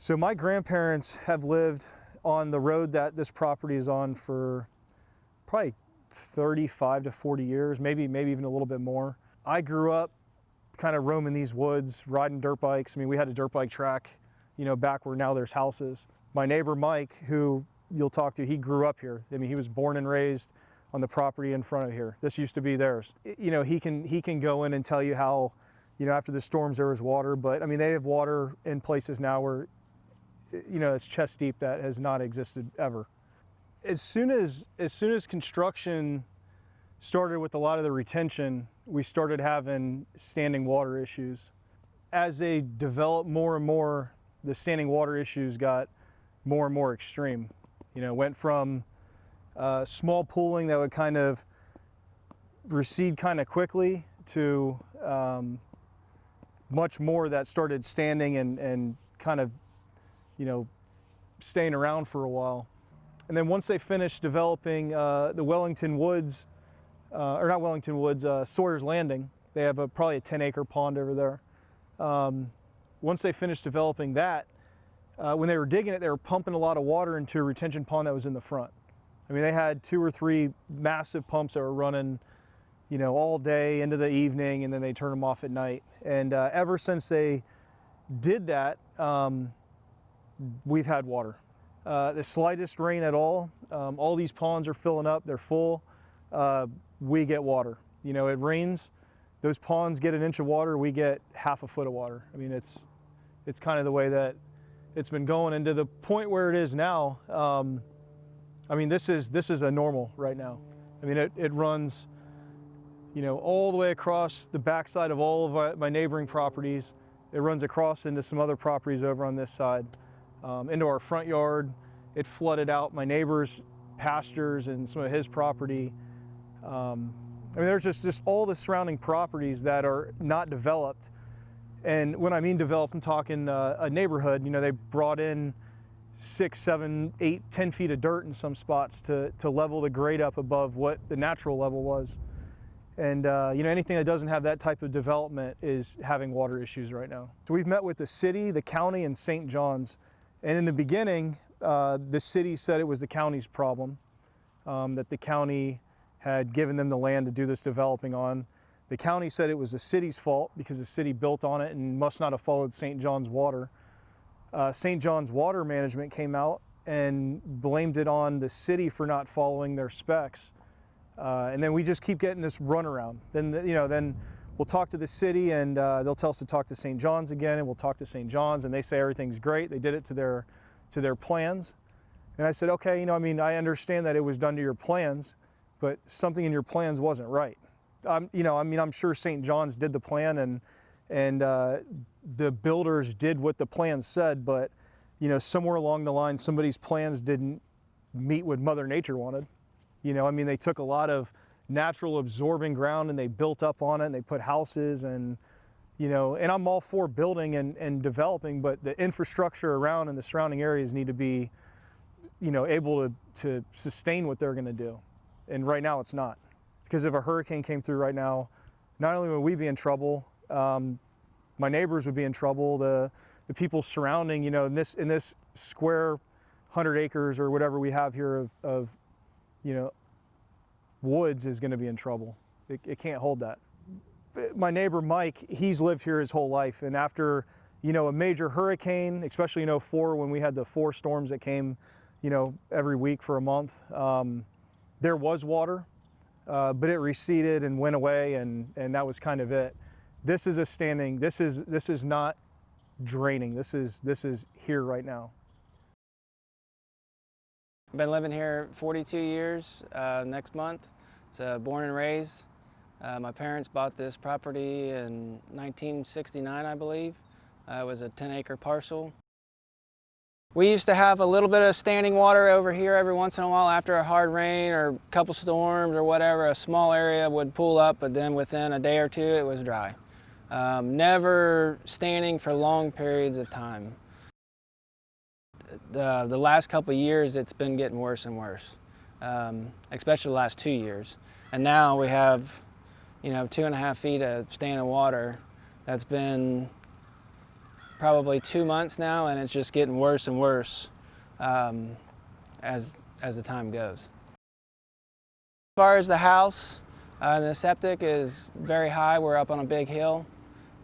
So my grandparents have lived on the road that this property is on for probably 35 to 40 years, maybe even a little bit more. I grew up kind of roaming these woods, riding dirt bikes. I mean, we had a dirt bike track, back where now there's houses. My neighbor Mike, who you'll talk to, he grew up here. I mean, he was born and raised on the property in front of here. This used to be theirs. He can go in and tell you how, after the storms there was water, but I mean, they have water in places now where, it's chest deep that has not existed ever. As soon as construction started with a lot of the retention, we started having standing water issues. As they developed more and more, the standing water issues got more and more extreme. Went from small pooling that would kind of recede kind of quickly to much more that started standing and kind of, staying around for a while. And then once they finished developing the Wellington Woods, or not Wellington Woods, Sawyer's Landing, they have probably a 10-acre pond over there. Once they finished developing that, when they were digging it, they were pumping a lot of water into a retention pond that was in the front. I mean, they had 2 or 3 massive pumps that were running, all day into the evening, and then they turn them off at night. And ever since they did that, we've had water. The slightest rain at all these ponds are filling up, they're full. We get water. It rains, those ponds get an inch of water, we get half a foot of water. I mean, it's kind of the way that it's been going, and to the point where it is now. I mean, this is a normal right now. I mean, it runs, all the way across the backside of all of my neighboring properties. It runs across into some other properties over on this side, into our front yard. It flooded out my neighbor's pastures and some of his property. I mean, there's just all the surrounding properties that are not developed. And when I mean developed, I'm talking a neighborhood. They brought in 6, 7, 8, 10 feet of dirt in some spots to level the grade up above what the natural level was. And anything that doesn't have that type of development is having water issues right now. So we've met with the city, the county, and St. John's. And in the beginning, the city said it was the county's problem, that the county had given them the land to do this developing on. The county said it was the city's fault because the city built on it and must not have followed St. John's water. St. John's Water Management came out and blamed it on the city for not following their specs. And then we just keep getting this runaround. Then we'll talk to the city and they'll tell us to talk to St. John's again, and we'll talk to St. John's, and they say everything's great. They did it to their plans. And I said, okay, I understand that it was done to your plans, but something in your plans wasn't right. I'm sure St. John's did the plan and the builders did what the plan said, but somewhere along the line, somebody's plans didn't meet what Mother Nature wanted. They took a lot of natural absorbing ground and they built up on it and they put houses and I'm all for building and developing, but the infrastructure around and the surrounding areas need to be, able to sustain what they're gonna do. And right now it's not. Because if a hurricane came through right now, not only would we be in trouble, my neighbors would be in trouble, the people surrounding, in this square 100 acres or whatever we have here of woods is gonna be in trouble. It can't hold that. My neighbor Mike, he's lived here his whole life, and after a major hurricane, especially in '04 when we had the 4 storms that came every week for a month, there was water, but it receded and went away, and that was kind of it. This is this is not draining. This is here right now. I've been living here 42 years next month. So born and raised. My parents bought this property in 1969, I believe. It was a 10-acre parcel. We used to have a little bit of standing water over here every once in a while after a hard rain or a couple storms or whatever. A small area would pool up, but then within a day or two it was dry. Never standing for long periods of time. The last couple of years it's been getting worse and worse, especially the last 2 years. And now we have 2.5 feet of standing water that's been probably 2 months now, and it's just getting worse and worse as the time goes. As far as the house, the septic is very high. We're up on a big hill,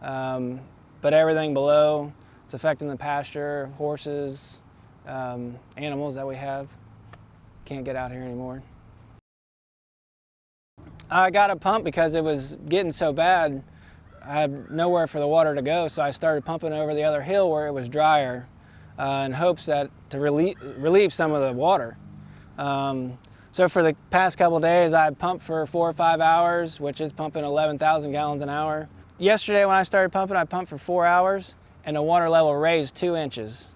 but everything below, it's affecting the pasture, horses, animals that we have. Can't get out here anymore. I got a pump because it was getting so bad. I had nowhere for the water to go, so I started pumping over the other hill where it was drier in hopes that to relieve some of the water. So for the past couple of days, I pumped for 4 or 5 hours, which is pumping 11,000 gallons an hour. Yesterday when I started pumping, I pumped for 4 hours, and the water level raised 2 inches.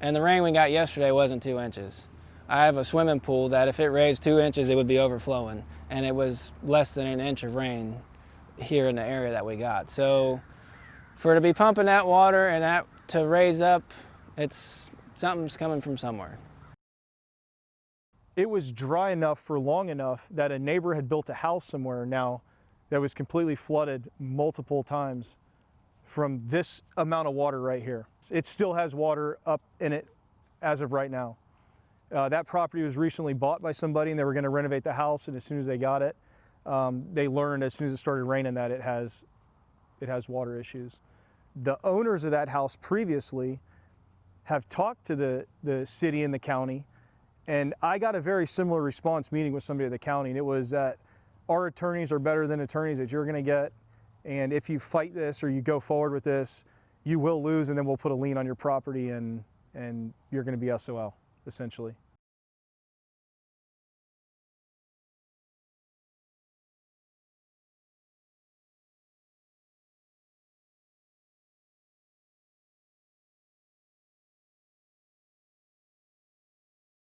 And the rain we got yesterday wasn't 2 inches. I have a swimming pool that if it raised 2 inches, it would be overflowing. And it was less than an inch of rain here in the area that we got. So for to be pumping that water and that to raise up, something's coming from somewhere. It was dry enough for long enough that a neighbor had built a house somewhere now that was completely flooded multiple times from this amount of water right here. It still has water up in it as of right now. That property was recently bought by somebody and they were going to renovate the house, and as soon as they got it, they learned as soon as it started raining that it has water issues. The owners of that house previously have talked to the city and the county, and I got a very similar response meeting with somebody at the county, and it was that our attorneys are better than attorneys that you're going to get, and if you fight this or you go forward with this, you will lose, and then we'll put a lien on your property and you're going to be SOL, essentially.